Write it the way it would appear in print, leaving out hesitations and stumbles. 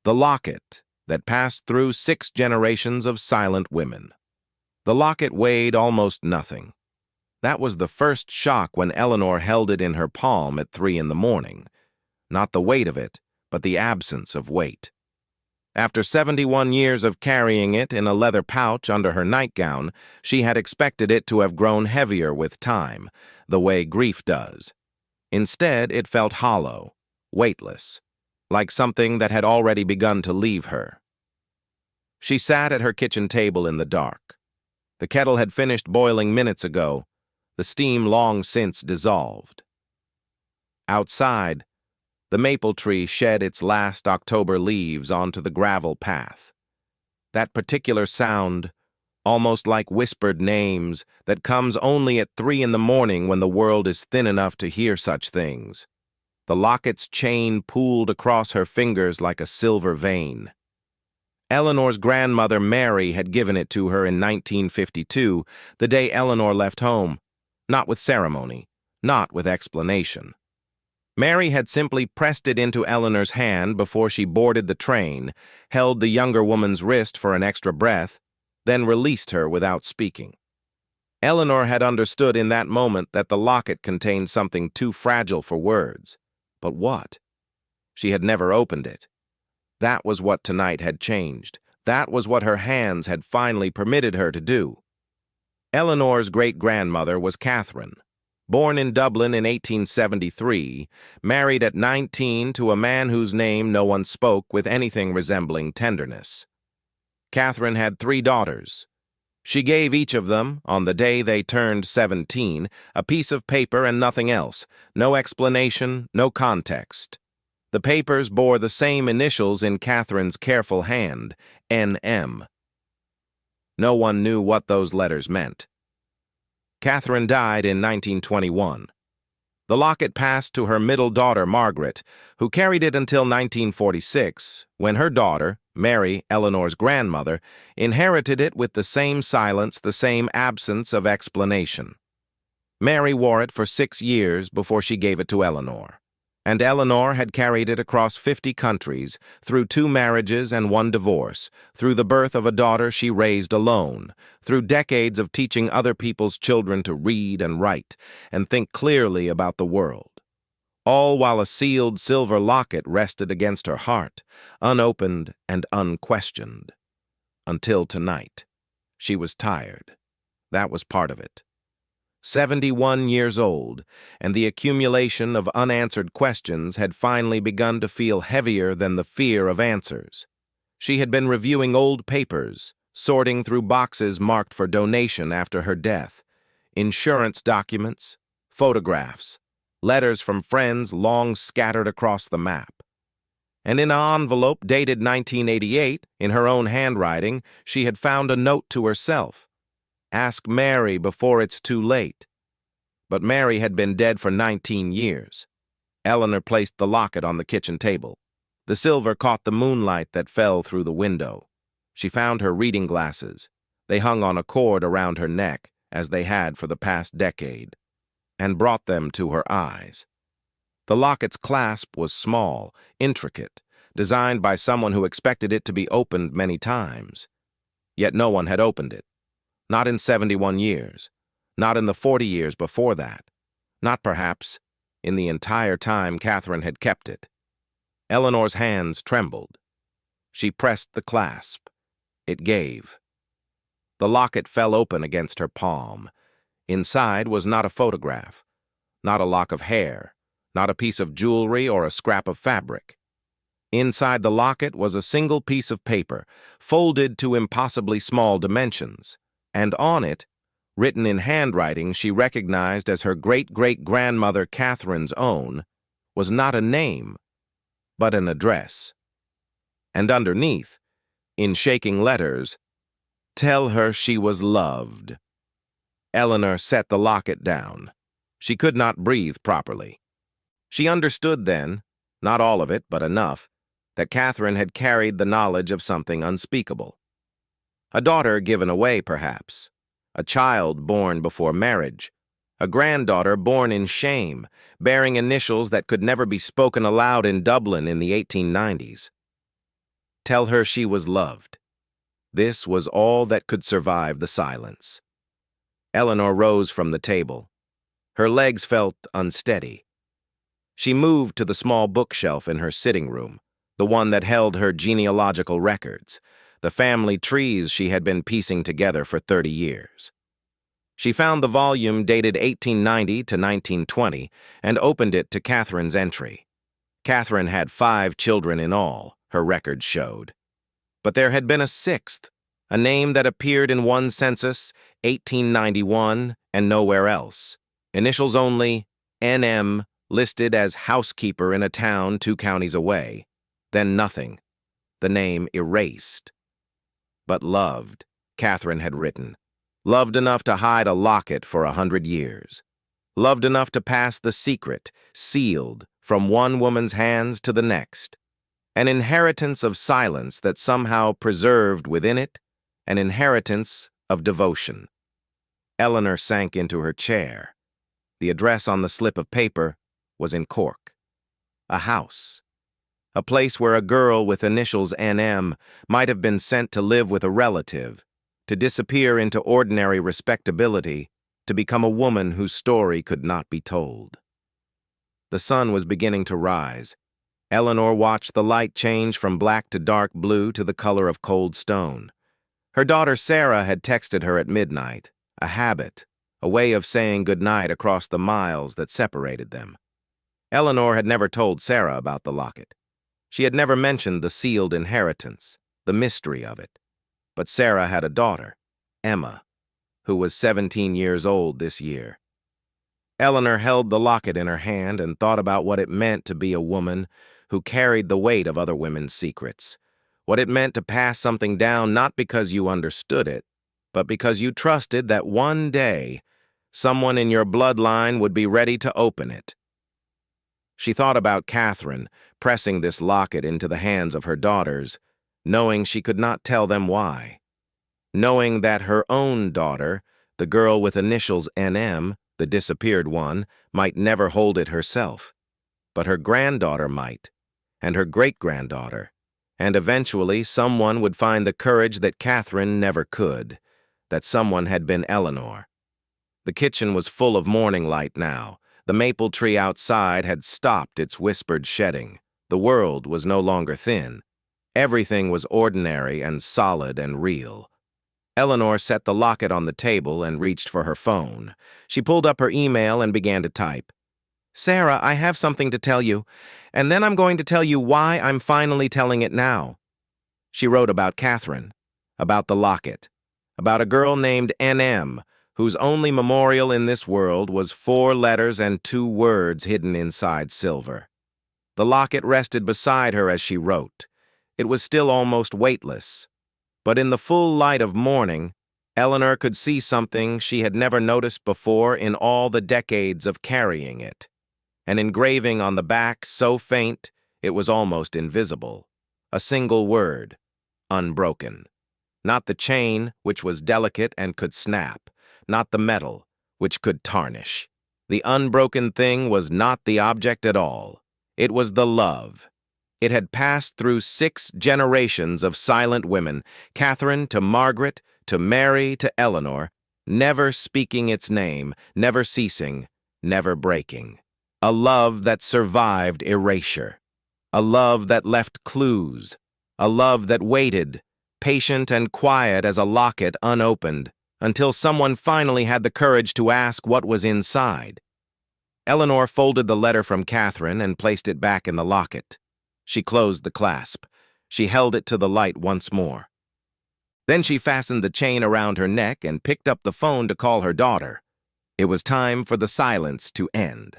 The locket that passed through 6 generations of silent women. The locket weighed almost nothing. That was the first shock when Eleanor held it in her palm at 3 in the morning. Not the weight of it, but the absence of weight. After 71 years of carrying it in a leather pouch under her nightgown, she had expected it to have grown heavier with time, the way grief does. Instead, it felt hollow, weightless, like something that had already begun to leave her. She sat at her kitchen table in the dark. The kettle had finished boiling minutes ago, the steam long since dissolved. Outside, the maple tree shed its last October leaves onto the gravel path. That particular sound, almost like whispered names, that comes only at 3 in the morning when the world is thin enough to hear such things. The locket's chain pooled across her fingers like a silver vein. Eleanor's grandmother Mary had given it to her in 1952, the day Eleanor left home, not with ceremony, not with explanation. Mary had simply pressed it into Eleanor's hand before she boarded the train, held the younger woman's wrist for an extra breath, then released her without speaking. Eleanor had understood in that moment that the locket contained something too fragile for words. But what? She had never opened it. That was what tonight had changed. That was what her hands had finally permitted her to do. Eleanor's great-grandmother was Catherine. Born in Dublin in 1873, married at 19 to a man whose name no one spoke with anything resembling tenderness. Catherine had 3 daughters. She gave each of them, on the day they turned 17, a piece of paper and nothing else, no explanation, no context. The papers bore the same initials in Catherine's careful hand, N.M. No one knew what those letters meant. Catherine died in 1921. The locket passed to her middle daughter, Margaret, who carried it until 1946, when her daughter, Mary, Eleanor's grandmother, inherited it with the same silence, the same absence of explanation. Mary wore it for 6 years before she gave it to Eleanor, and Eleanor had carried it across 50 countries, through 2 marriages and 1 divorce, through the birth of a daughter she raised alone, through decades of teaching other people's children to read and write, and think clearly about the world. All while a sealed silver locket rested against her heart, unopened and unquestioned. Until tonight. She was tired. That was part of it. 71 years old, and the accumulation of unanswered questions had finally begun to feel heavier than the fear of answers. She had been reviewing old papers, sorting through boxes marked for donation after her death, insurance documents, photographs, letters from friends long scattered across the map. And in an envelope dated 1988, in her own handwriting, she had found a note to herself. Ask Mary before it's too late. But Mary had been dead for 19 years. Eleanor placed the locket on the kitchen table. The silver caught the moonlight that fell through the window. She found her reading glasses. They hung on a cord around her neck, as they had for the past decade, and brought them to her eyes. The locket's clasp was small, intricate, designed by someone who expected it to be opened many times. Yet no one had opened it. Not in 71 years. Not in the 40 years before that. Not, perhaps, in the entire time Catherine had kept it. Eleanor's hands trembled. She pressed the clasp. It gave. The locket fell open against her palm. Inside was not a photograph, not a lock of hair, not a piece of jewelry or a scrap of fabric. Inside the locket was a single piece of paper, folded to impossibly small dimensions. And on it, written in handwriting she recognized as her great-great-grandmother Catherine's own, was not a name, but an address. And underneath, in shaking letters, "Tell her she was loved." Eleanor set the locket down. She could not breathe properly. She understood then, not all of it, but enough, that Catherine had carried the knowledge of something unspeakable. A daughter given away, perhaps. A child born before marriage. A granddaughter born in shame, bearing initials that could never be spoken aloud in Dublin in the 1890s. tell her she was loved. This was all that could survive the silence. Eleanor rose from the table. Her legs felt unsteady. She moved to the small bookshelf in her sitting room, the one that held her genealogical records, the family trees she had been piecing together for 30 years. She found the volume dated 1890 to 1920 and opened it to Catherine's entry. Catherine had 5 children in all, her records showed. But there had been a 6th, a name that appeared in one census, 1891, and nowhere else. Initials only, NM, listed as housekeeper in a town 2 counties away. Then nothing. The name erased. But loved, Catherine had written. Loved enough to hide a locket for 100 years. Loved enough to pass the secret, sealed, from one woman's hands to the next. An inheritance of silence that somehow preserved within it an inheritance of devotion. Eleanor sank into her chair. The address on the slip of paper was in Cork. A house. A place where a girl with initials NM might have been sent to live with a relative, to disappear into ordinary respectability, to become a woman whose story could not be told. The sun was beginning to rise. Eleanor watched the light change from black to dark blue to the color of cold stone. Her daughter Sarah had texted her at midnight, a habit, a way of saying goodnight across the miles that separated them. Eleanor had never told Sarah about the locket. She had never mentioned the sealed inheritance, the mystery of it. But Sarah had a daughter, Emma, who was 17 years old this year. Eleanor held the locket in her hand and thought about what it meant to be a woman who carried the weight of other women's secrets, what it meant to pass something down not because you understood it, but because you trusted that one day someone in your bloodline would be ready to open it. She thought about Catherine pressing this locket into the hands of her daughters, knowing she could not tell them why. Knowing that her own daughter, the girl with initials NM, the disappeared one, might never hold it herself. But her granddaughter might, and her great-granddaughter, and eventually someone would find the courage that Catherine never could, that someone had been Eleanor. The kitchen was full of morning light now. The maple tree outside had stopped its whispered shedding. The world was no longer thin. Everything was ordinary and solid and real. Eleanor set the locket on the table and reached for her phone. She pulled up her email and began to type. Sarah, I have something to tell you, and then I'm going to tell you why I'm finally telling it now. She wrote about Catherine, about the locket, about a girl named NM, whose only memorial in this world was 4 letters and 2 words hidden inside silver. The locket rested beside her as she wrote. It was still almost weightless. But in the full light of morning, Eleanor could see something she had never noticed before in all the decades of carrying it. An engraving on the back so faint it was almost invisible. A single word, unbroken. Not the chain, which was delicate and could snap. Not the metal, which could tarnish. The unbroken thing was not the object at all. It was the love. It had passed through 6 generations of silent women, Catherine to Margaret, to Mary to Eleanor, never speaking its name, never ceasing, never breaking. A love that survived erasure. A love that left clues. A love that waited, patient and quiet as a locket unopened, until someone finally had the courage to ask what was inside. Eleanor folded the letter from Catherine and placed it back in the locket. She closed the clasp. She held it to the light once more. Then she fastened the chain around her neck and picked up the phone to call her daughter. It was time for the silence to end.